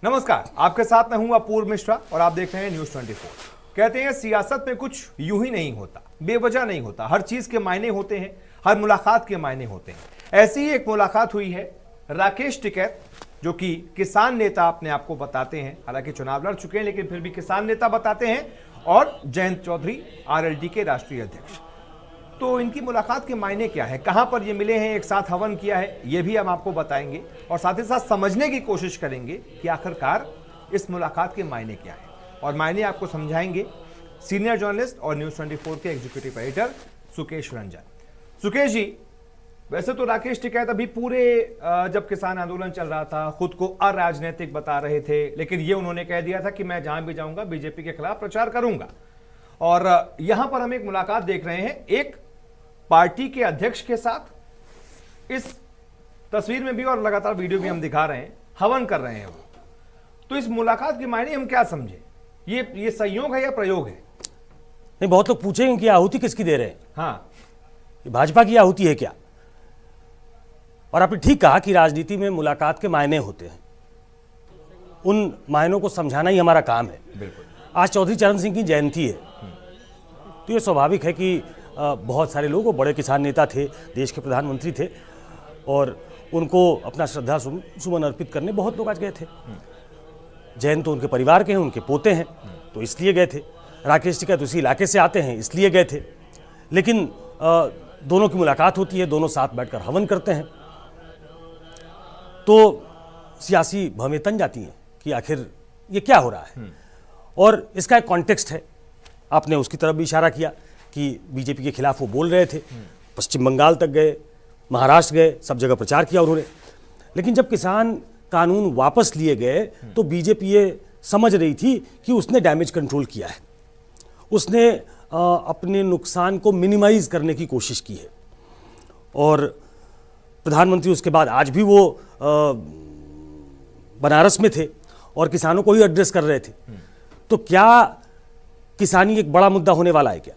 नमस्कार, आपके साथ मैं हूं अपूर्व मिश्रा और आप देख रहे हैं न्यूज 24। कहते हैं सियासत में कुछ यूं ही नहीं होता, बेवजह नहीं होता, हर चीज के मायने होते हैं, हर मुलाकात के मायने होते हैं। ऐसी ही एक मुलाकात हुई है राकेश टिकैत, जो कि किसान नेता अपने आप को बताते हैं, हालांकि चुनाव लड़ चुके हैं लेकिन फिर भी किसान नेता बताते हैं, और जयंत चौधरी आरएलडी के राष्ट्रीय अध्यक्ष। तो इनकी मुलाकात के मायने क्या है, कहां पर ये मिले हैं, एक साथ हवन किया है, ये भी हम आपको बताएंगे और साथ ही साथ समझने की कोशिश करेंगे कि आखिरकार इस मुलाकात के मायने क्या है। और मायने आपको समझाएंगे सीनियर जर्नलिस्ट और न्यूज 24 के एग्जीक्यूटिव एडिटर सुकेश रंजन। सुकेश जी, वैसे तो राकेश टिकैत अभी पूरे जब किसान आंदोलन चल रहा था खुद को अराजनीतिक बता रहे थे, लेकिन ये उन्होंने कह दिया था कि मैं जहां भी जाऊंगा बीजेपी के खिलाफ प्रचार करूंगा। और यहां पर हम एक मुलाकात देख रहे हैं एक पार्टी के अध्यक्ष के साथ, इस तस्वीर में भी और लगातार वीडियो भी हम दिखा रहे हैं, हवन कर रहे हैं वो। तो इस मुलाकात के मायने हम क्या समझे, ये संयोग है या प्रयोग है? नहीं, बहुत लोग पूछेंगे कि आहुति किसकी दे रहे हैं। हाँ, भाजपा की आहुति है क्या? और आपने ठीक कहा कि राजनीति में मुलाकात के मायने होते हैं, उन मायनों को समझाना ही हमारा काम है। बिल्कुल। आज चौधरी चरण सिंह की जयंती है, तो ये स्वाभाविक है कि बहुत सारे लोग, वो बड़े किसान नेता थे, देश के प्रधानमंत्री थे, और उनको अपना श्रद्धा सुमन अर्पित करने बहुत लोग आज गए थे। जयंत तो उनके परिवार के हैं, उनके पोते हैं, तो इसलिए गए थे। राकेश टिकैत उसी इलाके से आते हैं, इसलिए गए थे। लेकिन दोनों की मुलाकात होती है, दोनों साथ बैठकर हवन करते हैं, तो सियासी भवें तन जाती हैं कि आखिर ये क्या हो रहा है। और इसका एक कॉन्टेक्स्ट है, आपने उसकी तरफ भी इशारा किया कि बीजेपी के खिलाफ वो बोल रहे थे, पश्चिम बंगाल तक गए, महाराष्ट्र गए, सब जगह प्रचार किया उन्होंने। लेकिन जब किसान कानून वापस लिए गए तो बीजेपी ये समझ रही थी कि उसने डैमेज कंट्रोल किया है, उसने अपने नुकसान को मिनिमाइज करने की कोशिश की है। और प्रधानमंत्री उसके बाद आज भी वो बनारस में थे और किसानों को ही एड्रेस कर रहे थे। तो क्या किसानी एक बड़ा मुद्दा होने वाला है क्या?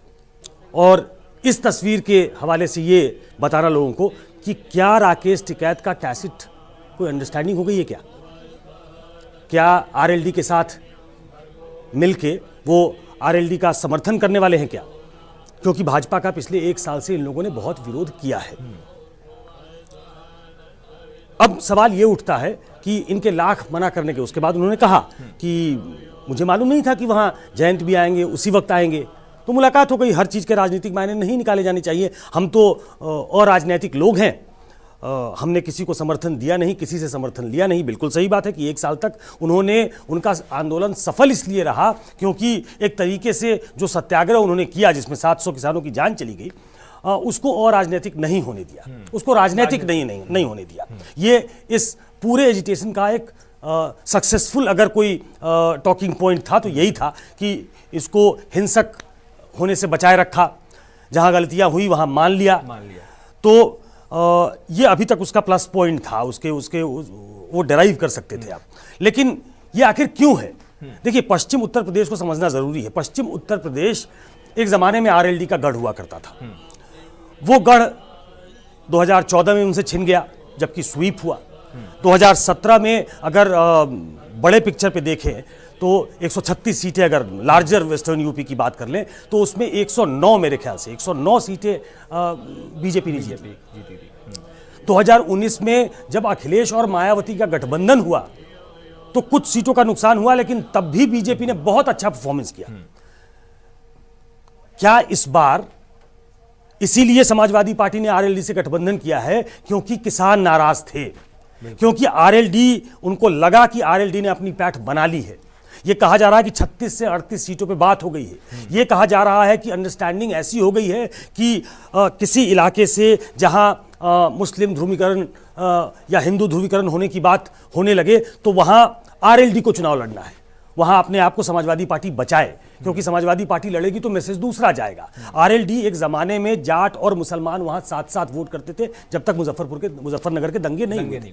और इस तस्वीर के हवाले से ये बताना लोगों को कि क्या राकेश टिकैत का टैसिट कोई अंडरस्टैंडिंग हो गई है क्या? क्या आरएलडी के साथ मिलके वो आरएलडी का समर्थन करने वाले हैं क्या? क्योंकि भाजपा का पिछले 1 साल से इन लोगों ने बहुत विरोध किया है। अब सवाल ये उठता है कि इनके लाख मना करने के उसके बाद उन्होंने कहा कि मुझे मालूम नहीं था कि वहां जयंत भी आएंगे, उसी वक्त आएंगे। तो मुलाकात हो गई। हर चीज़ के राजनीतिक मायने नहीं निकाले जाने चाहिए। हम तो अराजनीतिक लोग हैं, हमने किसी को समर्थन दिया नहीं, किसी से समर्थन लिया नहीं। बिल्कुल सही बात है कि 1 साल तक उनका आंदोलन सफल इसलिए रहा क्योंकि एक तरीके से जो सत्याग्रह उन्होंने किया, जिसमें 700 किसानों की जान चली गई, उसको और राजनीतिक नहीं होने दिया, उसको राजनीतिक नहीं होने दिया। ये इस पूरे एजिटेशन का एक सक्सेसफुल अगर कोई टॉकिंग पॉइंट था तो यही था कि इसको हिंसक होने से बचाए रखा, जहां गलतियां हुई वहां मान लिया। तो ये अभी तक उसका प्लस पॉइंट था, उसके वो डिराइव कर सकते थे आप। लेकिन ये आखिर क्यों है? देखिए, पश्चिम उत्तर प्रदेश को समझना जरूरी है। पश्चिम उत्तर प्रदेश एक जमाने में आरएलडी का गढ़ हुआ करता था। वो गढ़ 2014 में उनसे छिन गया, जबकि स्वीप हुआ। 2017 में अगर बड़े पिक्चर पे देखें तो 136 सीटें, अगर लार्जर वेस्टर्न यूपी की बात कर लें तो उसमें 109, मेरे ख्याल से 109 सीटें बीजेपी ने जीती थी। 2019 में जब अखिलेश और मायावती का गठबंधन हुआ तो कुछ सीटों का नुकसान हुआ, लेकिन तब भी बीजेपी ने बहुत अच्छा परफॉर्मेंस किया। क्या इस बार इसीलिए समाजवादी पार्टी ने आरएलडी से गठबंधन किया है क्योंकि किसान नाराज थे, क्योंकि आरएलडी, उनको लगा कि आरएलडी ने अपनी पैठ बना ली है। यह कहा जा रहा है कि 36 से 38 सीटों पे बात हो गई है। यह कहा जा रहा है कि अंडरस्टैंडिंग ऐसी हो गई है कि किसी इलाके से जहां मुस्लिम ध्रुवीकरण या हिंदू ध्रुवीकरण होने की बात होने लगे तो वहां आरएलडी को चुनाव लड़ना है, वहां अपने आप को समाजवादी पार्टी बचाए, क्योंकि समाजवादी पार्टी लड़ेगी तो मैसेज दूसरा जाएगा। आरएलडी एक जमाने में जाट और मुसलमान वहां साथ साथ वोट करते थे जब तक मुजफ्फरनगर के दंगे नहीं हुए।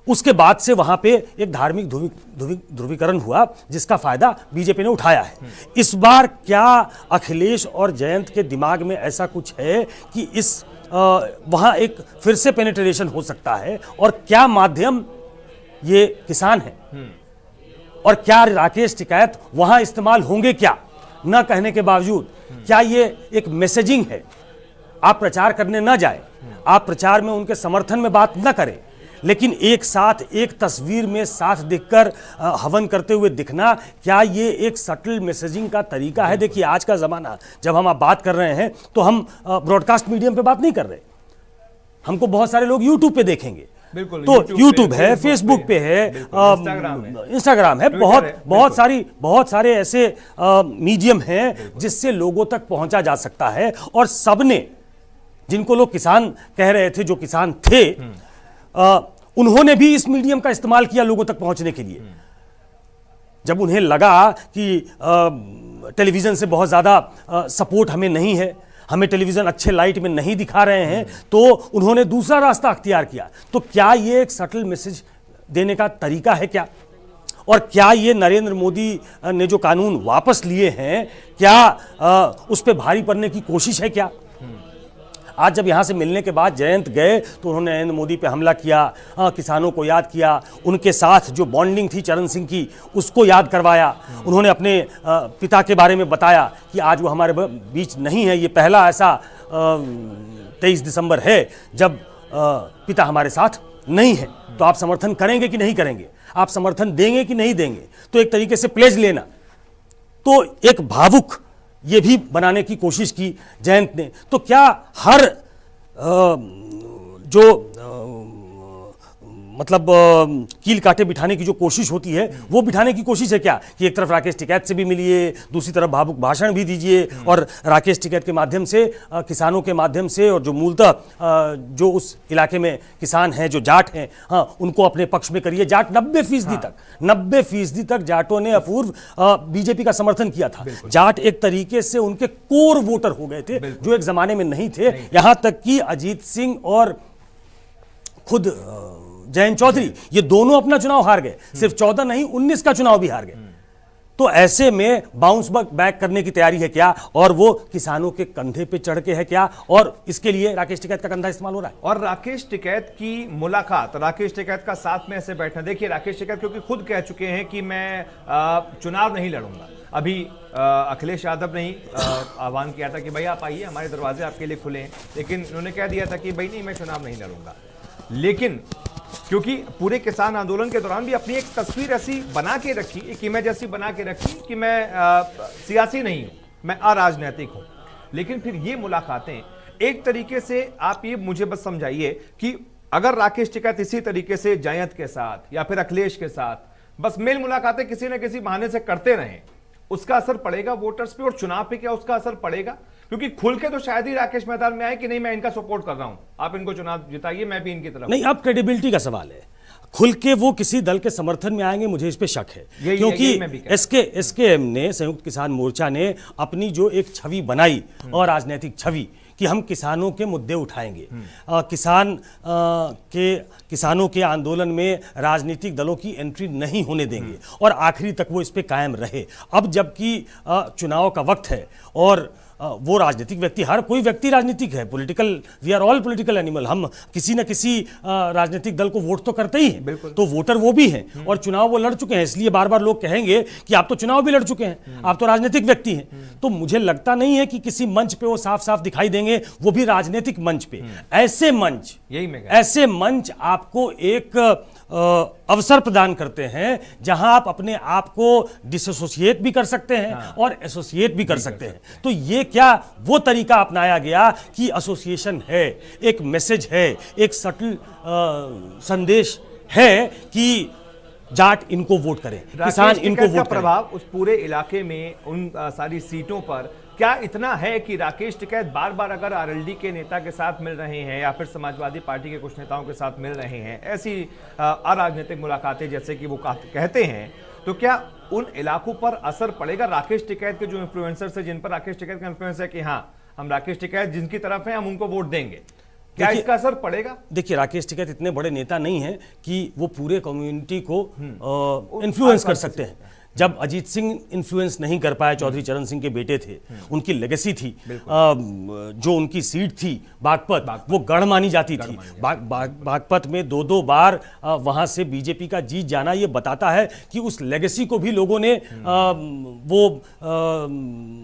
उसके बाद से वहां पे एक धार्मिक ध्रुवीकरण हुआ जिसका फायदा बीजेपी ने उठाया है। इस बार क्या अखिलेश और जयंत के दिमाग में ऐसा कुछ है कि इस वहां एक फिर से पेनिट्रेशन हो सकता है, और क्या माध्यम ये किसान है, और क्या राकेश टिकैत वहां इस्तेमाल होंगे क्या, न कहने के बावजूद क्या ये एक मैसेजिंग है? आप प्रचार करने न जाए, आप प्रचार में उनके समर्थन में बात न करें, लेकिन एक साथ एक तस्वीर में साथ दिखकर हवन करते हुए दिखना, क्या ये एक सटल मैसेजिंग का तरीका है? देखिए आज का ज़माना, जब हम आप बात कर रहे हैं तो हम ब्रॉडकास्ट मीडियम पे बात नहीं कर रहे, हमको बहुत सारे लोग यूट्यूब पे देखेंगे, बिल्कुल, तो यूट्यूब है, फेसबुक पे है, इंस्टाग्राम है, बहुत सारे ऐसे मीडियम हैं जिससे लोगों तक पहुंचा जा सकता है। और सबने, जिनको लोग किसान कह रहे थे, जो किसान थे, उन्होंने भी इस मीडियम का इस्तेमाल किया लोगों तक पहुंचने के लिए। जब उन्हें लगा कि टेलीविजन से बहुत ज्यादा सपोर्ट हमें नहीं है, हमें टेलीविजन अच्छे लाइट में नहीं दिखा रहे हैं, तो उन्होंने दूसरा रास्ता अख्तियार किया। तो क्या ये एक सटल मैसेज देने का तरीका है क्या? और क्या ये नरेंद्र मोदी ने जो कानून वापस लिए हैं, क्या उस पर भारी पड़ने की कोशिश है क्या? आज जब यहाँ से मिलने के बाद जयंत गए तो उन्होंने नरेंद्र मोदी पे हमला किया, किसानों को याद किया, उनके साथ जो बॉन्डिंग थी चरण सिंह की उसको याद करवाया, उन्होंने अपने पिता के बारे में बताया कि आज वो हमारे बीच नहीं है, ये पहला ऐसा 23 दिसंबर है जब पिता हमारे साथ नहीं है। तो आप समर्थन करेंगे कि नहीं करेंगे, आप समर्थन देंगे कि नहीं देंगे? तो एक तरीके से प्लेज लेना, तो एक भावुक ये भी बनाने की कोशिश की जयंत ने। तो क्या हर मतलब कील काटे बिठाने की जो कोशिश होती है, वो बिठाने की कोशिश है क्या कि एक तरफ राकेश टिकैत से भी मिलिए, दूसरी तरफ भावुक भाषण भी दीजिए, और राकेश टिकैत के माध्यम से, किसानों के माध्यम से, और जो मूलतः जो उस इलाके में किसान हैं, जो जाट हैं, हाँ, उनको अपने पक्ष में करिए। जाट 90% तक जाटों ने अपूर्व बीजेपी का समर्थन किया था। जाट एक तरीके से उनके कोर वोटर हो गए थे, जो एक जमाने में नहीं थे। यहां तक कि अजीत सिंह और खुद जयंत चौधरी, ये दोनों अपना चुनाव हार गए, सिर्फ 14 नहीं 19 का चुनाव भी हार गए। तो ऐसे में बाउंस बैक करने की तैयारी है क्या, और वो किसानों के कंधे पे चढ़ के है क्या, और इसके लिए राकेश टिकैत का कंधा इस्तेमाल हो रहा है। और राकेश टिकैत की मुलाकात, राकेश टिकैत का साथ में ऐसे बैठना, देखिए राकेश टिकैत क्योंकि खुद कह चुके हैं कि मैं चुनाव नहीं लड़ूंगा। अभी अखिलेश यादव ने आह्वान किया था कि भाई आप आइए, हमारे दरवाजे आपके लिए खुले हैं, लेकिन उन्होंने कह दिया था कि भाई नहीं, मैं चुनाव नहीं लड़ूंगा। लेकिन क्योंकि पूरे किसान आंदोलन के दौरान भी अपनी एक तस्वीर ऐसी बना के रखी, एक इमेज ऐसी बना के रखी कि मैं सियासी नहीं हूं, मैं अराजनैतिक हूं। लेकिन फिर ये मुलाकातें एक तरीके से, आप ये मुझे बस समझाइए कि अगर राकेश टिकैत इसी तरीके से जयंत के साथ या फिर अखिलेश के साथ बस मेल मुलाकातें किसी न किसी बहाने से करते रहें, उसका असर पड़ेगा वोटर्स पे? और चुनाव पे क्या उसका असर पड़ेगा? क्योंकि खुल के तो शायद ही राकेश मैदान में आए कि नहीं मैं इनका सपोर्ट कर रहा हूं, आप इनको चुनाव जिताइए, मैं भी इनकी तरफ। नहीं, अब क्रेडिबिलिटी का सवाल है। खुल के वो किसी दल के समर्थन में आएंगे, मुझे इस पे शक है, क्योंकि एसकेएम ने, संयुक्त किसान मोर्चा ने अपनी जो एक छवि बनाई और राजनीतिक छवि कि हम किसानों के मुद्दे उठाएंगे, किसानों के आंदोलन में राजनीतिक दलों की एंट्री नहीं होने देंगे, और आखिरी तक वो इस पे कायम रहे। अब जबकि चुनाव का वक्त है और वो राजनीतिक व्यक्ति, हर कोई व्यक्ति राजनीतिक है, we are all political animal, हम किसी न किसी राजनीतिक दल को वोट तो करते ही हैं, तो वोटर वो भी हैं और चुनाव वो लड़ चुके हैं। इसलिए बार बार लोग कहेंगे कि आप तो चुनाव भी लड़ चुके हैं, आप तो राजनीतिक व्यक्ति हैं। तो मुझे लगता नहीं है कि किसी मंच पे वो साफ साफ दिखाई देंगे, वो भी राजनीतिक मंच पे। ऐसे मंच आपको एक अवसर प्रदान करते हैं जहां आप अपने आप को डिसोसिएट भी कर सकते हैं और एसोसिएट भी कर सकते हैं। तो ये क्या वो तरीका अपनाया गया कि एसोसिएशन है, एक मैसेज है, एक सटल संदेश है कि जाट इनको वोट करें, किसान इनको वोट करें। प्रभाव उस पूरे इलाके में, उन सारी सीटों पर क्या इतना है कि राकेश टिकैत बार बार अगर आरएलडी के नेता के साथ मिल रहे हैं या फिर समाजवादी पार्टी के कुछ नेताओं के साथ मिल रहे हैं, ऐसी अराजनीतिक मुलाकातें जैसे कि वो कहते हैं, तो क्या उन इलाकों पर असर पड़ेगा? राकेश टिकैत के जो इन्फ्लुएंसर्स है, जिन पर राकेश टिकैत का इन्फ्लुएंस है कि हाँ हम राकेश टिकैत जिनकी तरफ है हम उनको वोट देंगे, क्या इसका असर पड़ेगा? देखिए, राकेश टिकैत इतने बड़े नेता नहीं है कि वो पूरे कम्युनिटी को इन्फ्लुएंस कर सकते हैं। जब अजीत सिंह इन्फ्लुएंस नहीं कर पाए, चौधरी चरण सिंह के बेटे थे, उनकी लेगेसी थी, जो उनकी सीट थी बागपत, वो गढ़ मानी जाती थी। बागपत में 2-2 बार वहां से बीजेपी का जीत जाना, ये बताता है कि उस लेगेसी को भी लोगों ने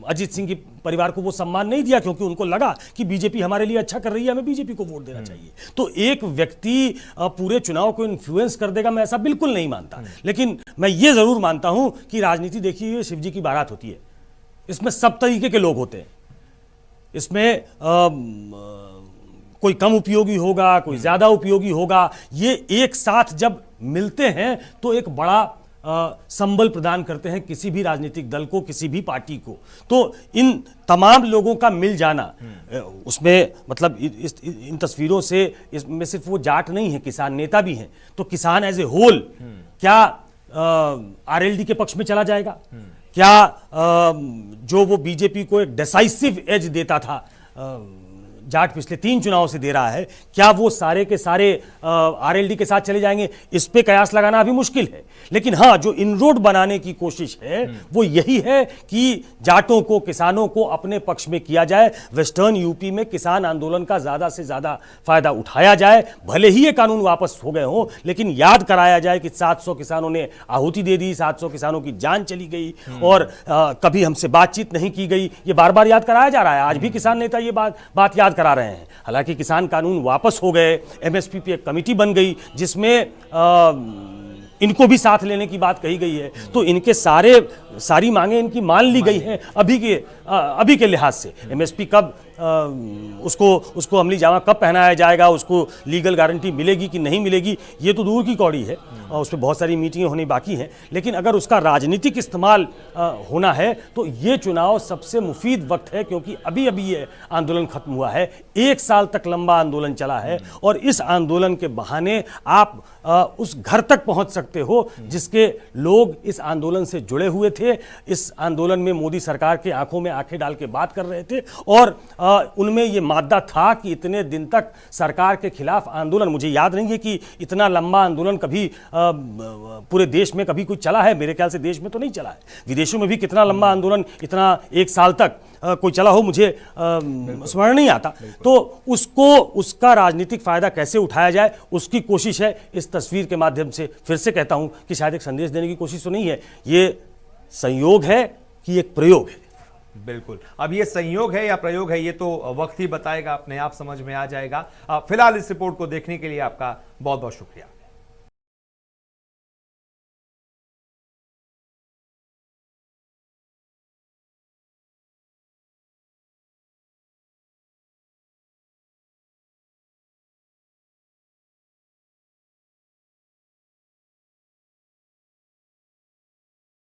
अजीत सिंह की परिवार को वो सम्मान नहीं दिया, क्योंकि उनको लगा कि बीजेपी हमारे लिए अच्छा कर रही है, हमें बीजेपी को वोट देना चाहिए। तो एक व्यक्ति पूरे चुनाव को इन्फ्लुएंस कर देगा, मैं ऐसा बिल्कुल नहीं मानता। लेकिन मैं ये जरूर मानता हूं कि राजनीति देखिए शिव जी की बारात होती है, इसमें सब तरीके के लोग होते हैं। इसमें कोई कम उपयोगी होगा, कोई ज्यादा उपयोगी होगा, ये एक साथ जब मिलते हैं तो एक बड़ा संबल प्रदान करते हैं किसी भी राजनीतिक दल को, किसी भी पार्टी को। तो इन तमाम लोगों का मिल जाना, उसमें मतलब इन तस्वीरों से इसमें सिर्फ वो जाट नहीं है, किसान नेता भी हैं। तो किसान एज ए होल क्या आरएलडी के पक्ष में चला जाएगा? क्या जो वो बीजेपी को एक डिसाइसिव एज देता था, जाट पिछले 3 चुनाव से दे रहा है, क्या वो सारे के सारे आरएलडी के साथ चले जाएंगे? इस पे कयास लगाना अभी मुश्किल है। लेकिन हाँ, जो इनरोड बनाने की कोशिश है वो यही है कि जाटों को, किसानों को अपने पक्ष में किया जाए। वेस्टर्न यूपी में किसान आंदोलन का ज्यादा से ज्यादा फायदा उठाया जाए। भले ही ये कानून वापस हो गए हो, लेकिन याद कराया जाए कि 700 किसानों ने आहुति दे दी, 700 किसानों की जान चली गई और कभी हमसे बातचीत नहीं की गई। ये बार बार याद कराया जा रहा है। आज भी किसान नेता ये बात याद करा रहे हैं। हालांकि किसान कानून वापस हो गए, एमएसपी पे एक कमेटी बन गई जिसमें इनको भी साथ लेने की बात कही गई है। तो इनके सारी मांगे इनकी मान ली गई हैं अभी के लिहाज से। एमएसपी कब उसको अमली जामा कब पहनाया जाएगा, उसको लीगल गारंटी मिलेगी कि नहीं मिलेगी, ये तो दूर की कौड़ी है और उस पर बहुत सारी मीटिंगें होनी बाकी हैं। लेकिन अगर उसका राजनीतिक इस्तेमाल होना है तो ये चुनाव सबसे मुफीद वक्त है, क्योंकि अभी अभी ये आंदोलन खत्म हुआ है। 1 साल तक लंबा आंदोलन चला है और इस आंदोलन के बहाने आप उस घर तक पहुंच सकते हो जिसके लोग इस आंदोलन से जुड़े हुए थे, इस आंदोलन में मोदी सरकार के आंखों में आंखें डाल के बात कर रहे थे और उनमें यह मादा था कि इतने दिन तक सरकार के खिलाफ आंदोलन, मुझे याद नहीं है कि इतना लंबा आंदोलन कभी पूरे देश में कभी कोई चला है। मेरे ख्याल से देश में तो नहीं चला है। विदेशों में भी कितना लंबा आंदोलन इतना 1 साल तक कोई चला हो मुझे स्मरण नहीं आता। तो उसका राजनीतिक फायदा कैसे उठाया जाए उसकी कोशिश है। इस तस्वीर के माध्यम से फिर से कहता हूं कि शायद एक संदेश देने की कोशिश तो नहीं है, ये संयोग है कि एक प्रयोग है। बिल्कुल, अब ये संयोग है या प्रयोग है ये तो वक्त ही बताएगा, अपने आप समझ में आ जाएगा। फिलहाल इस रिपोर्ट को देखने के लिए आपका बहुत बहुत शुक्रिया।